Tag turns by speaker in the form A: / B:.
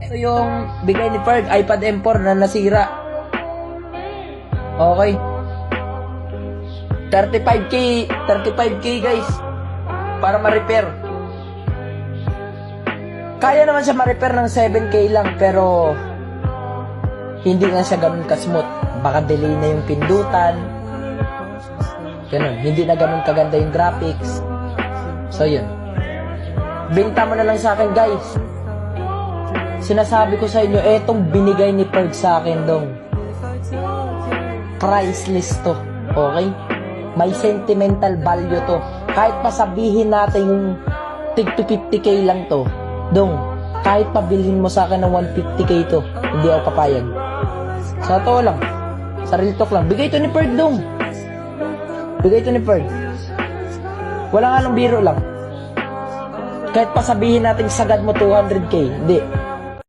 A: Ito yung bigay ni Ferg, iPad M4 na nasira. Okay. 35k guys. Para ma-repair. Kaya naman siya ma-repair ng 7k lang, pero hindi nga siya ganun ka-smooth. Baka delay na yung pindutan. Ganun. Hindi na ganun kaganda yung graphics. So yun. Binta mo na lang sa akin guys. Sinasabi ko sa inyo, etong binigay ni Ferg sa akin dong. Priceless to. Okay? May sentimental value to. Kahit pa sabihin natin yung tig 50k lang to. Dong, kahit pabilhin mo sa akin ng 150k to, hindi ako papayag. Sa totoo lang. Sa real talk lang. Bigay to ni Ferg dong. Bigay to ni Ferg. Wala nga nang biro lang. Kahit pa sabihin natin sagad mo 200k, hindi.